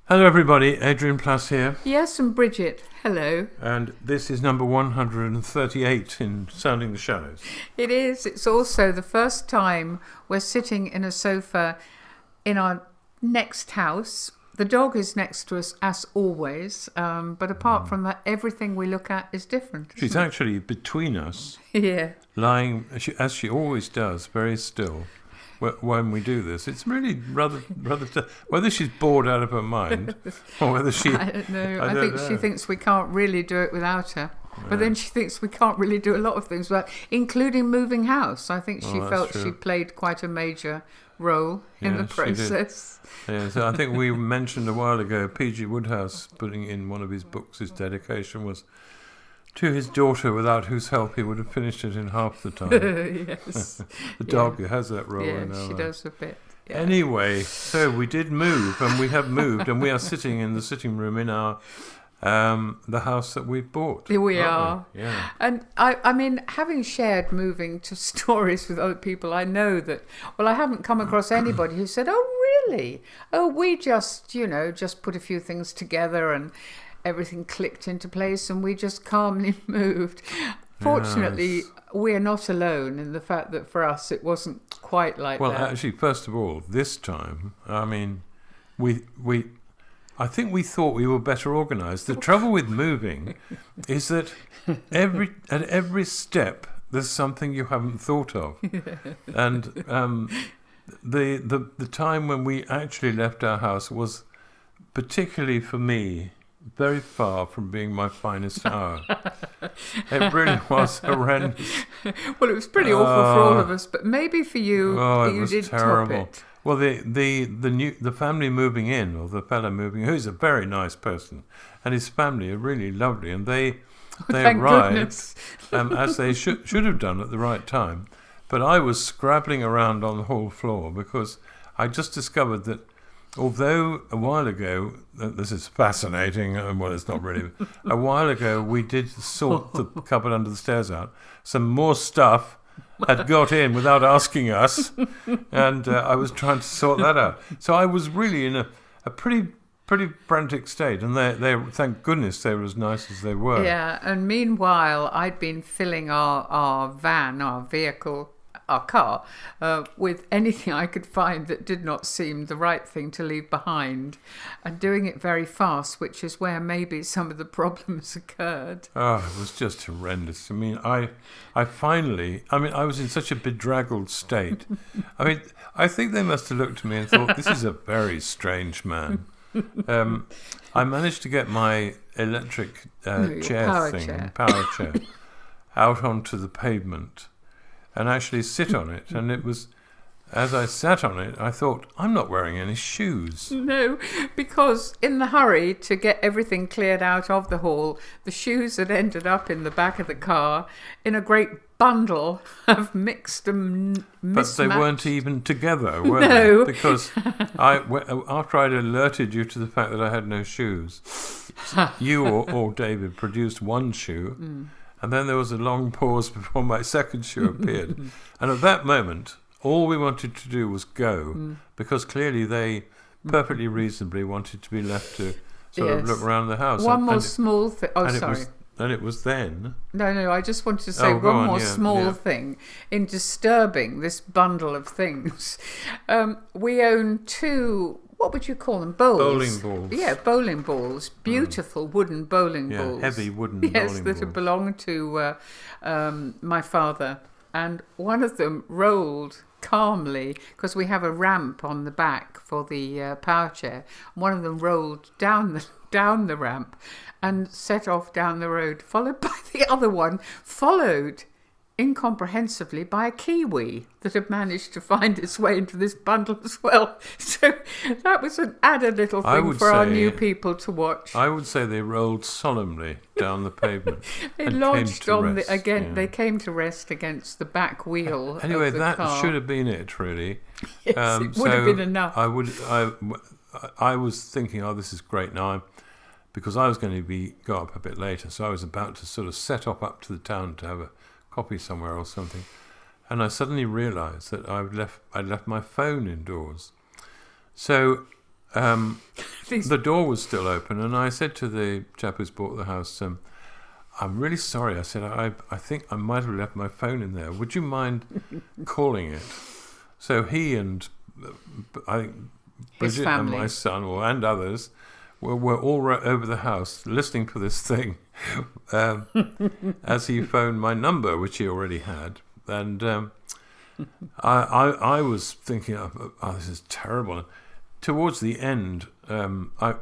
Hello everybody, Adrian Plass here. Yes, and Bridget, hello. And this is number 138 in Sounding the Shadows. It is. It's also the first time we're sitting in a sofa in our next house. The dog is next to us, as always, but apart from that, everything we look at is different. She's actually between us, Yeah. lying, as she always does, very still. When we do this, it's really rather. Whether she's bored out of her mind, or whether she. I don't know. I I don't think know. she thinks we can't really do it without her. But then she thinks we can't really do a lot of things, including moving house. I think she that's felt true. she played quite a major role in the Yes, she did. process. Yeah, so I think we mentioned a while ago, P.G. Wodehouse putting in one of his books, his dedication was to his daughter, without whose help he would have finished it in half the time. Yes. The dog has that role Yeah, in our she life. does a bit. Yeah. Anyway, so we did move, and we have moved, and we are sitting in the sitting room in our the house that we've bought. Here we aren't are. we? Yeah. And I mean, having shared moving to stories with other people, I know that, well, I haven't come across anybody who said, oh, really? Oh, we just put a few things together and everything clicked into place and we just calmly moved. Fortunately, Yes. we're not alone in the fact that for us it wasn't quite like Well, that. actually, first of all, this time, I mean, I think we thought we were better organised. The trouble with moving is that at every step there's something you haven't thought of, and the time when we actually left our house was, particularly for me, very far from being my finest hour. It really was horrendous. Well, it was pretty awful for all of us, but maybe for you, Oh, it you was did terrible. top it. Well, the family moving in, or the fellow moving, who's a very nice person, and his family are really lovely, and they Thank arrived goodness. as they should have done at the right time. But I was scrabbling around on the hall floor because I just discovered that although a while ago, this is fascinating, well, it's not really, a while ago we did sort the cupboard under the stairs out, some more stuff had got in without asking us, and I was trying to sort that out. So I was really in a pretty frantic state, and they thank goodness they were as nice as they were. Yeah, and meanwhile, I'd been filling our van, our vehicle, our car, with anything I could find that did not seem the right thing to leave behind, and doing it very fast, which is where maybe some of the problems occurred. Oh, it was just horrendous. I mean, I was in such a bedraggled state. I mean, I think they must have looked at me and thought, this is a very strange man. I managed to get my electric Your chair power thing, chair. power chair, out onto the pavement and actually sit on it. And it was, as I sat on it, I thought, I'm not wearing any shoes. No, because in the hurry to get everything cleared out of the hall, the shoes had ended up in the back of the car in a great bundle of mixed and mismatched. But they weren't even together, were No. they? Because after I'd alerted you to the fact that I had no shoes, you or David produced one shoe, and then there was a long pause before my second shoe appeared. And at that moment, all we wanted to do was go, because clearly they perfectly reasonably wanted to be left to sort of Yes. look around the house. One more small thing. Oh, and sorry. It was then. No, I just wanted to say Oh, go one on, more yeah, small yeah. thing in disturbing this bundle of things. We own two, what would you call them? Bowls? Bowling balls. Yeah, bowling balls. Beautiful wooden bowling Yeah, balls. heavy wooden Yes, bowling that had balls. belonged to my father. And one of them rolled calmly, because we have a ramp on the back for the power chair. One of them rolled down the ramp and set off down the road, followed by the other one, followed incomprehensibly by a kiwi that had managed to find its way into this bundle as well. So that was an added little I thing would for our say- new people to watch. I would say they rolled solemnly down the pavement. They and lodged came to on rest, the again. yeah. They came to rest against the back wheel. Anyway, of the that car. should have been it, really. Yes, it would have so been enough. I was thinking, oh, this is great now, because I was going to go up a bit later, so I was about to sort of set off up to the town to have a coffee somewhere or something, and I suddenly realised that I'd left my phone indoors. So the door was still open, and I said to the chap who's bought the house, I'm really sorry. I said, I think I might have left my phone in there. Would you mind calling it? So he and I think Bridget and my son, and others, were all over the house listening for this thing as he phoned my number, which he already had. And I was thinking, oh, this is terrible. Towards the end, I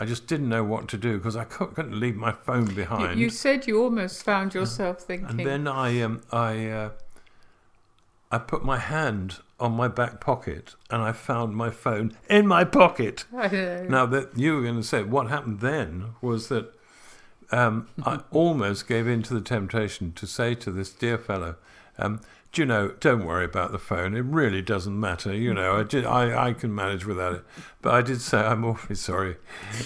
just didn't know what to do because I couldn't leave my phone behind. You said you almost found yourself thinking. And then I put my hand on my back pocket and I found my phone in my pocket. I know. Now, that you were going to say, what happened then was that I almost gave in to the temptation to say to this dear fellow, do you know, don't worry about the phone. It really doesn't matter. You know, I can manage without it. But I did say, I'm awfully sorry.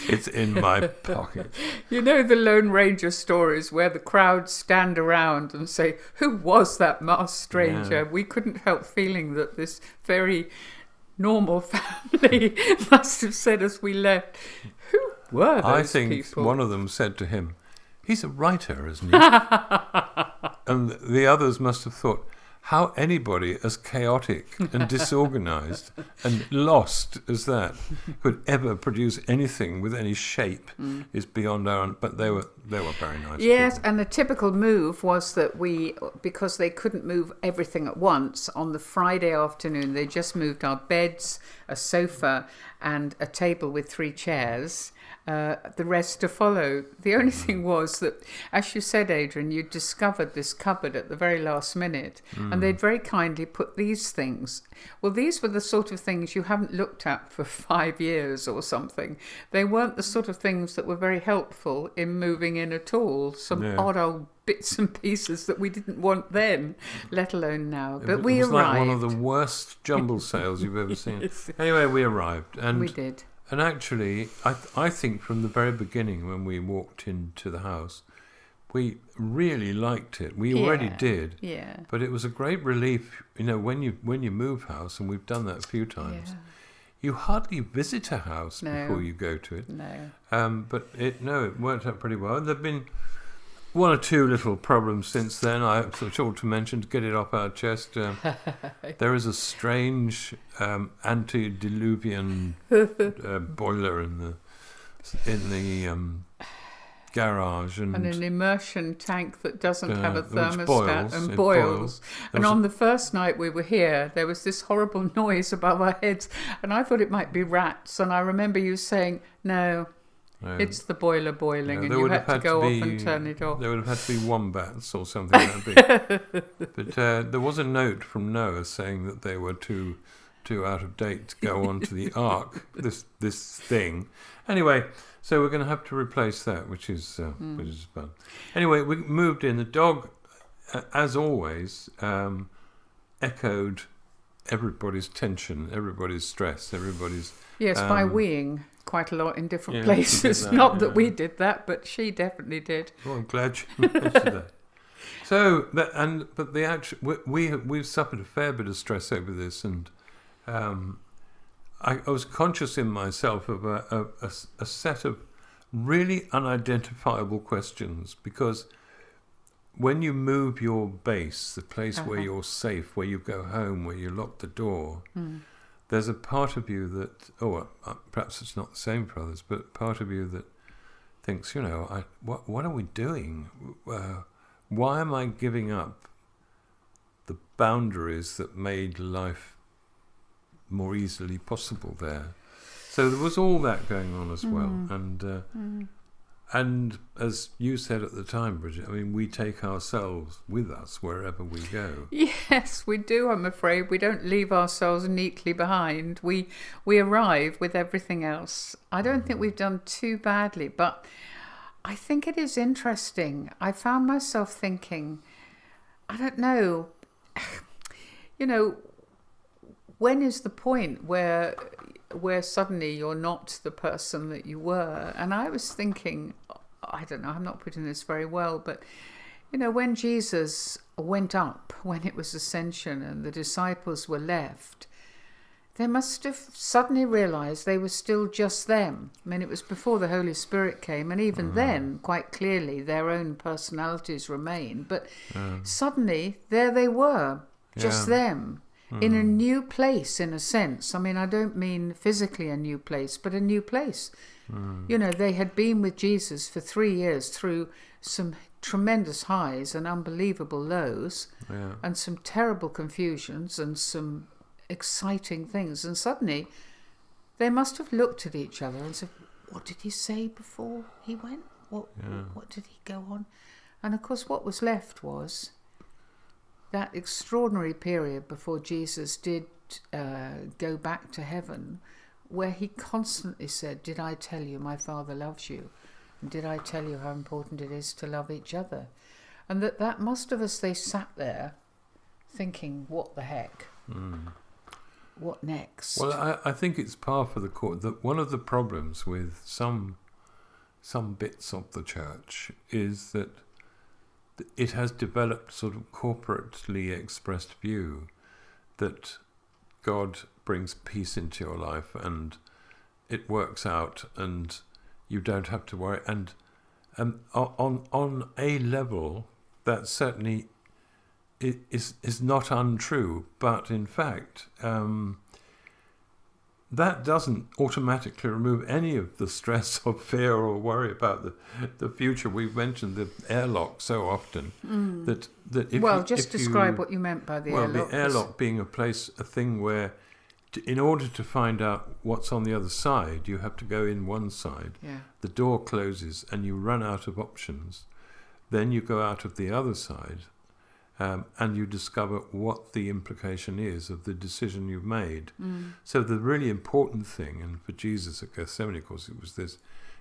It's in my pocket. You know the Lone Ranger stories where the crowd stand around and say, who was that masked stranger? Yeah. We couldn't help feeling that this very normal family must have said as we left, who were those people? I think one of them said to him, he's a writer, isn't he? And the others must have thought, how anybody as chaotic and disorganized and lost as that could ever produce anything with any shape is beyond our... But they were very nice. Yes, people. And the typical move was that because they couldn't move everything at once, on the Friday afternoon, they just moved our beds, a sofa, and a table with 3 chairs. The rest to follow. The only thing was that, as you said, Adrian, you discovered this cupboard at the very last minute, and they'd very kindly put these things. Well, these were the sort of things you haven't looked at for 5 years or something. They weren't the sort of things that were very helpful in moving in at all. Some odd old bits and pieces that we didn't want then, let alone now. But we arrived. It was like one of the worst jumble sales you've ever seen. Anyway, we arrived. And we did. And actually, I think from the very beginning when we walked into the house, we really liked it. We already did. Yeah. But it was a great relief, you know, when you move house, and we've done that a few times, you hardly visit a house before you go to it. No. But it worked out pretty well. There've been 1 or 2 little problems since then. I ought to mention, to get it off our chest. There is a strange antediluvian boiler in the garage, and an immersion tank that doesn't have a thermostat boils, boils. And on the first night we were here, there was this horrible noise above our heads, and I thought it might be rats. And I remember you saying, no. It's the boiler boiling, and you had to go off and turn it off. There would have had to be wombats or something like that. But there was a note from Noah saying that they were too out of date to go on to the Ark. This thing. Anyway, so we're going to have to replace that, which is fun. Anyway, we moved in. The dog, as always, echoed everybody's tension, everybody's stress, everybody's... Yes, by weeing quite a lot in different places. Not that we did that, but she definitely did. Well, I'm glad you mentioned that. So, but the actual we've suffered a fair bit of stress over this, and I was conscious in myself of a set of really unidentifiable questions, because when you move your base, the place where you're safe, where you go home, where you lock the door, there's a part of you that, perhaps it's not the same for others, but part of you that thinks, you know, what are we doing? Why am I giving up the boundaries that made life more easily possible there? So there was all that going on as well, and as you said at the time, Bridget, I mean, we take ourselves with us wherever we go. Yes, we do, I'm afraid. We don't leave ourselves neatly behind. We arrive with everything else. I don't think we've done too badly, but I think it is interesting. I found myself thinking, I don't know, you know, when is the point where suddenly you're not the person that you were? And I was thinking, I don't know, I'm not putting this very well, but, you know, when Jesus went up, when it was ascension and the disciples were left, They must have suddenly realised they were still just them. I mean, it was before the Holy Spirit came, and even then, quite clearly, their own personalities remained. But suddenly, there they were, just them, in a new place, in a sense. I mean, I don't mean physically a new place, but a new place. You know, they had been with Jesus for 3 years through some tremendous highs and unbelievable lows, and some terrible confusions and some exciting things, and suddenly they must have looked at each other and said, what did he say before he went? What did he go on? And of course what was left was that extraordinary period before Jesus did go back to heaven, where he constantly said, did I tell you my Father loves you? And did I tell you how important it is to love each other? And that must have, as they sat there thinking, what the heck? What next? Well, I think it's par for the course that one of the problems with some bits of the church is that it has developed sort of corporately expressed view that God brings peace into your life and it works out and you don't have to worry. And on a level, that certainly is not untrue, but in fact, that doesn't automatically remove any of the stress or fear or worry about the future. We've mentioned the airlock so often that if describe what you meant by the airlock. Well, the airlock being a thing where, in order to find out what's on the other side, you have to go in one side. Yeah. The door closes and you run out of options. Then you go out of the other side. And you discover what the implication is of the decision you've made. So the really important thing, and for Jesus at Gethsemane, of course, it was this,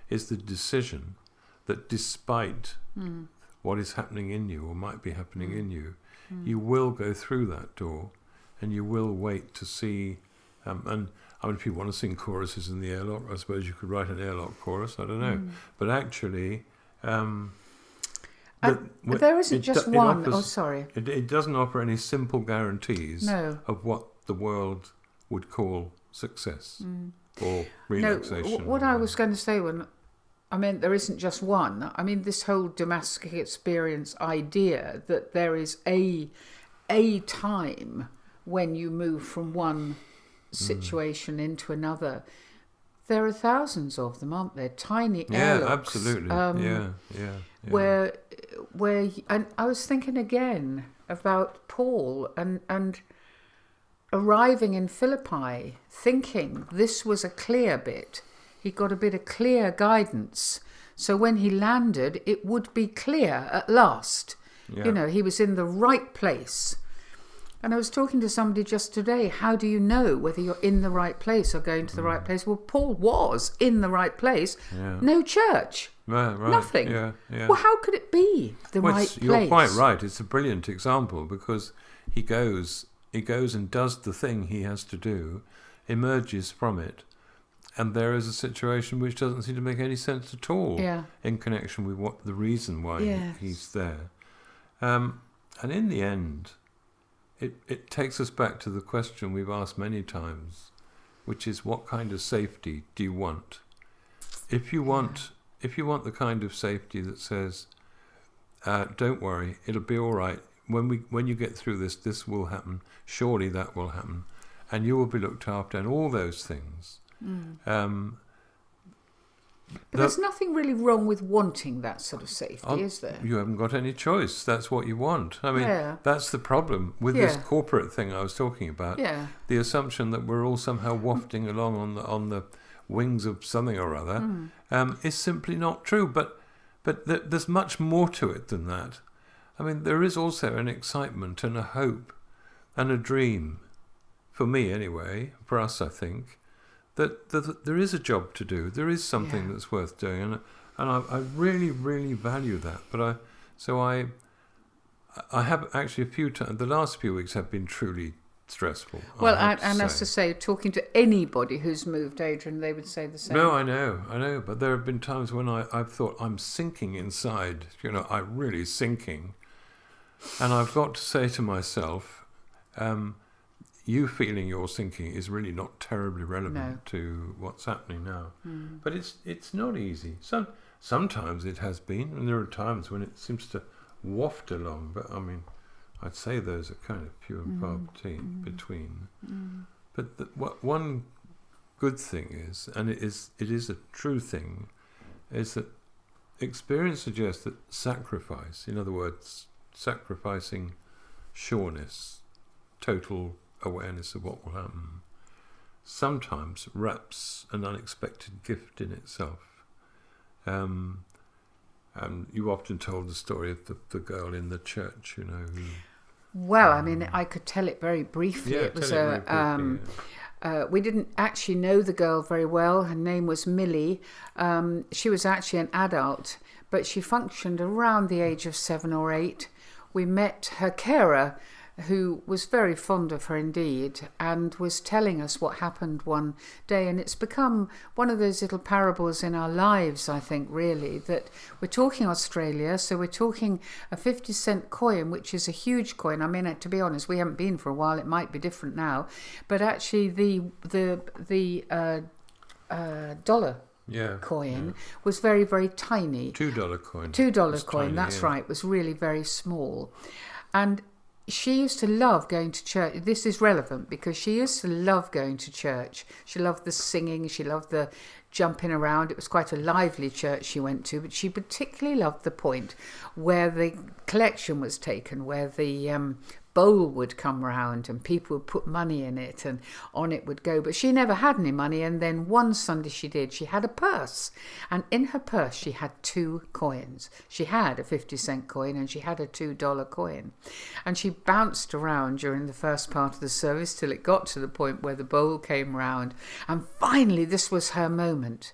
is the decision that despite what is happening in you or might be happening in you, you will go through that door and you will wait to see. And I mean, if you want to sing choruses in the airlock, I suppose you could write an airlock chorus, I don't know. But actually... there isn't just one. It doesn't offer any simple guarantees of what the world would call success or relaxation. No, what I was going to say there isn't just one. I mean, this whole Damascus experience idea that there is a time when you move from one situation into another. There are thousands of them, aren't there? Tiny airlocks. Absolutely. Where and I was thinking again about Paul and arriving in Philippi, thinking this was a clear bit. He got a bit of clear guidance. So when he landed, it would be clear at last. Yeah. You know, he was in the right place. And I was talking to somebody just today, how do you know whether you're in the right place or going to the right place? Well, Paul was in the right place. Yeah. No church. Right. Nothing. Yeah. Well, how could it be the right place? You're quite right. It's a brilliant example because he goes and does the thing he has to do, emerges from it, and there is a situation which doesn't seem to make any sense at all in connection with what the reason why he's there. And in the end... It takes us back to the question we've asked many times, which is what kind of safety do you want? If you want the kind of safety that says, don't worry, it'll be all right. When you get through this will happen. Surely that will happen, and you will be looked after, and all those things. But there's nothing really wrong with wanting that sort of safety, is there? You haven't got any choice. That's what you want. I mean, that's the problem with this corporate thing I was talking about. Yeah. The assumption that we're all somehow wafting along on the wings of something or other is simply not true. But there's much more to it than that. I mean, there is also an excitement and a hope and a dream, for me anyway, for us, I think, that there is a job to do. There is something that's worth doing, and I really, really value that. But I have actually a few times. The last few weeks have been truly stressful. Well, and as to say, talking to anybody who's moved, Adrian, they would say the same. No, I know. But there have been times when I've thought I'm sinking inside. You know, I'm really sinking, and I've got to say to myself, you feeling you're sinking is really not terribly relevant No. to what's happening now. But it's not easy. Sometimes it has been, and there are times when it seems to waft along. But I mean, I'd say those are kind of few and far between. But one good thing is, and it is a true thing, is that experience suggests that sacrifice, in other words, sacrificing sureness, total awareness of what will happen, sometimes wraps an unexpected gift in itself. And you often told the story of the girl in the church, who... Well, I mean, I could tell it very briefly. Yeah, It was tell it very briefly, we didn't actually know the girl very well. Her name was Millie. She was actually an adult, but she functioned around the age of 7 or 8. We met her carer, who was very fond of her indeed, and was telling us what happened one day. And it's become one of those little parables in our lives, I think, really, that we're talking Australia, so we're talking a 50-cent coin, which is a huge coin. I mean, to be honest, we haven't been for a while. It might be different now. But actually, the dollar coin was very, very tiny. $2 coin. $2 coin, tiny, that's right, was really very small. And she used to love going to church. This is relevant because she used to love going to church. She loved the singing. She loved the jumping around. It was quite a lively church she went to, but she particularly loved the point where the collection was taken, where the bowl would come round and people would put money in it and on it would go. But she never had any money, and then one Sunday she did. She had a purse, and in her purse she had 2 coins. She had a 50-cent coin and she had a $2 coin, and she bounced around during the first part of the service till it got to the point where the bowl came round, and finally this was her moment.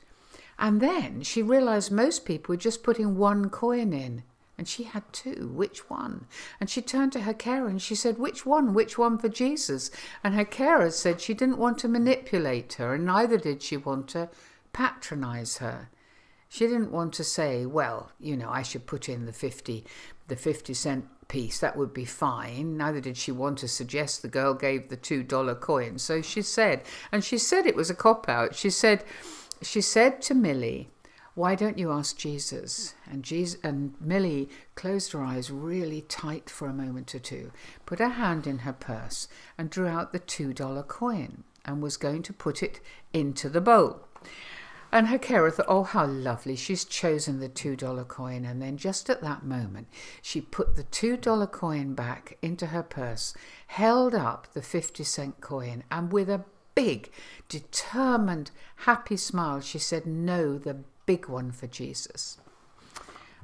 And then she realised most people were just putting 1 coin in, and she had 2. Which one? And she turned to her carer and she said, which one? Which one for Jesus? And her carer said she didn't want to manipulate her, and neither did she want to patronise her. She didn't want to say, well, I should put in the 50-cent piece. That would be fine. Neither did she want to suggest the girl gave the $2 coin. So she said, and she said it was a cop-out. She said to Millie, why don't you ask Jesus? And Millie closed her eyes really tight for a moment or two, put her hand in her purse and drew out the $2 coin and was going to put it into the bowl. And her carer thought, oh, how lovely, she's chosen the $2 coin. And then just at that moment, she put the $2 coin back into her purse, held up the 50-cent coin, and with a big, determined, happy smile, she said, no, the big one for Jesus.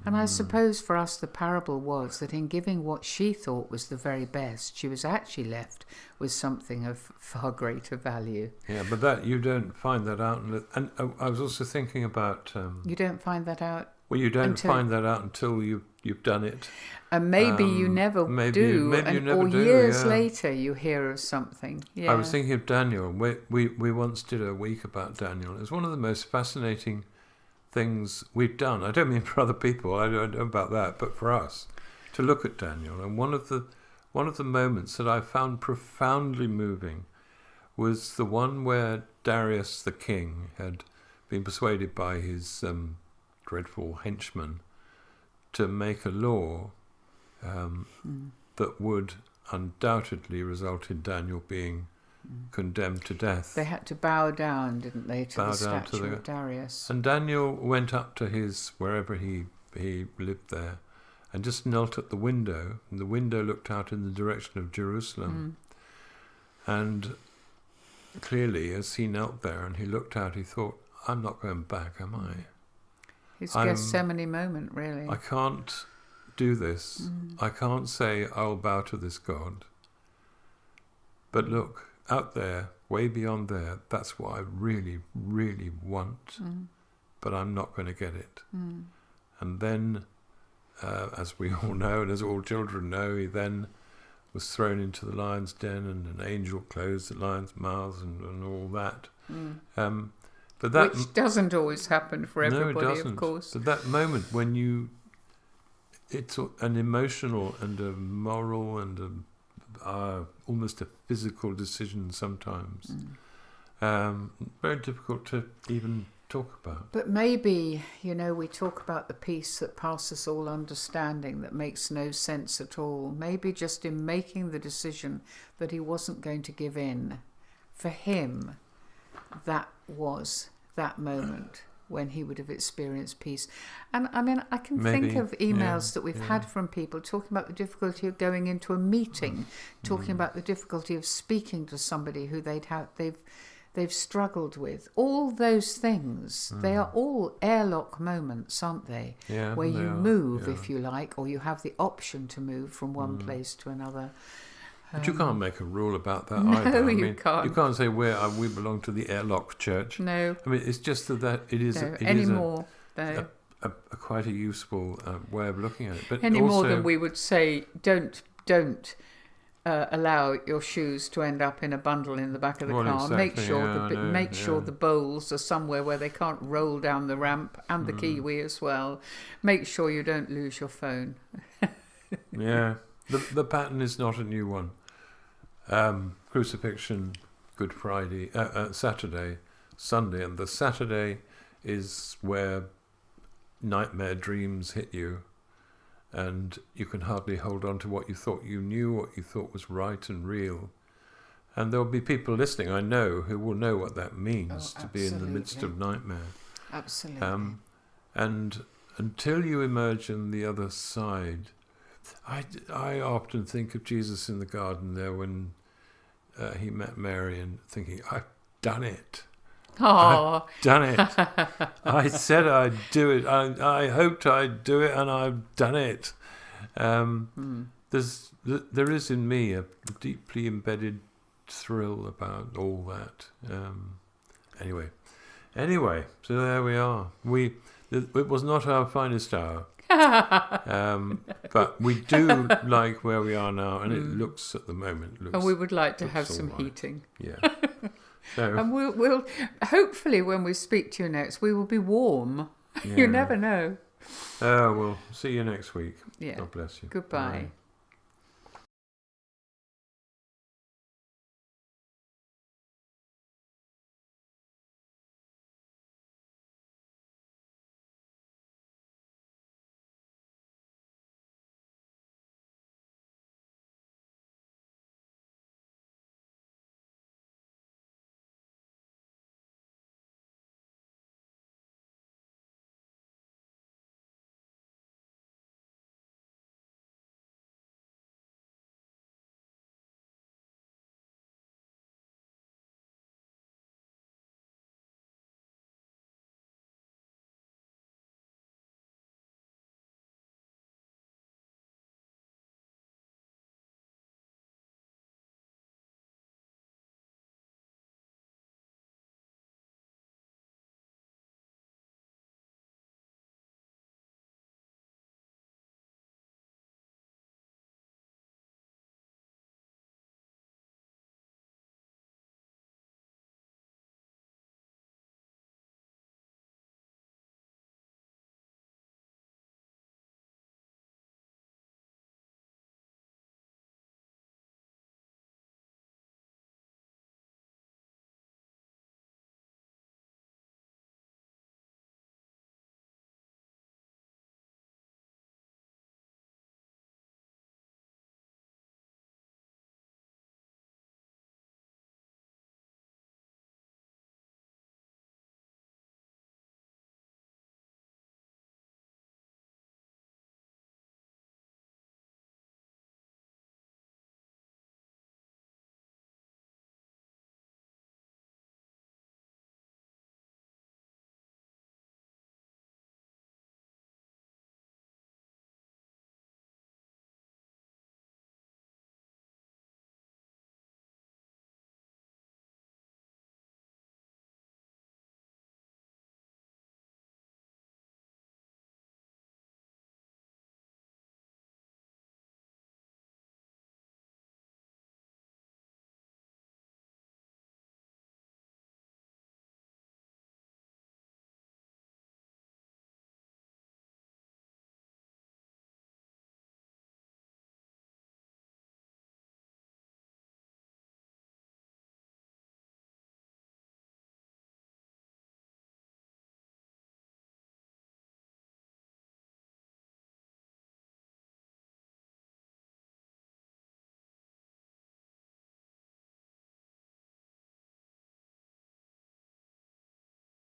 And I suppose for us the parable was that in giving what she thought was the very best, she was actually left with something of far greater value. Yeah, but that you don't find that out. And I was also thinking about... you don't find that out? Well, you don't find that out until you've done it. And maybe you never do. Maybe you never or do, years later you hear of something. Yeah. I was thinking of Daniel. We once did a week about Daniel. It was one of the most fascinating things we've done. I don't mean for other people, I don't know about that, but for us, to look at Daniel. And one of the moments that I found profoundly moving was the one where Darius the king had been persuaded by his dreadful henchmen to make a law that would undoubtedly result in Daniel being condemned to death. They had to bow down, didn't they, to the statue of Darius. And Daniel went up to wherever he lived there, and just knelt at the window, and the window looked out in the direction of Jerusalem. And clearly, as he knelt there and he looked out, he thought, I'm not going back, am I? His Gethsemane moment, really. I can't do this. I can't say, I'll bow to this God. But look, out there, way beyond there, that's what I really, really want. But I'm not going to get it. And then, as we all know, and as all children know, he then was thrown into the lion's den, and an angel closed the lion's mouth, and all that. But that which doesn't always happen for everybody, no, it doesn't. Of course. But that moment when it's an emotional and a moral and almost a physical decision sometimes. Very difficult to even talk about. But maybe, we talk about the peace that passes all understanding, that makes no sense at all. Maybe just in making the decision that he wasn't going to give in, for him, that was that moment when he would have experienced peace. And I mean, I can think of emails that we've had from people talking about the difficulty of going into a meeting, talking about the difficulty of speaking to somebody who they've struggled with. All those things, they are all airlock moments, aren't they? Yeah, where you move, if you like, or you have the option to move from one place to another. But you can't make a rule about that No, either. you can't. You can't say we belong to the airlock church. No. I mean, it's just that it is a quite a useful way of looking at it. But any also, more than we would say, don't allow your shoes to end up in a bundle in the back of the car. Exactly, Make sure the bowls are somewhere where they can't roll down the ramp, and the kiwi as well. Make sure you don't lose your phone. Yeah. The pattern is not a new one. Crucifixion, Good Friday, Saturday, Sunday, and the Saturday is where nightmare dreams hit you, and you can hardly hold on to what you thought you knew, what you thought was right and real. And there'll be people listening, I know, who will know what that means to be in the midst of nightmare. Absolutely. And until you emerge on the other side, I often think of Jesus in the garden there when he met Mary, and thinking, I've done it. Oh. I've done it. I said I'd do it. I hoped I'd do it, and I've done it. There is in me a deeply embedded thrill about all that. Anyway, so there we are. It was not our finest hour. But we do like where we are now, and it looks at the moment. And we would like to have some heating. Yeah. So, and we'll hopefully when we speak to you next, we will be warm. Yeah. You never know. We'll see you next week. Yeah. God bless you. Goodbye. Bye.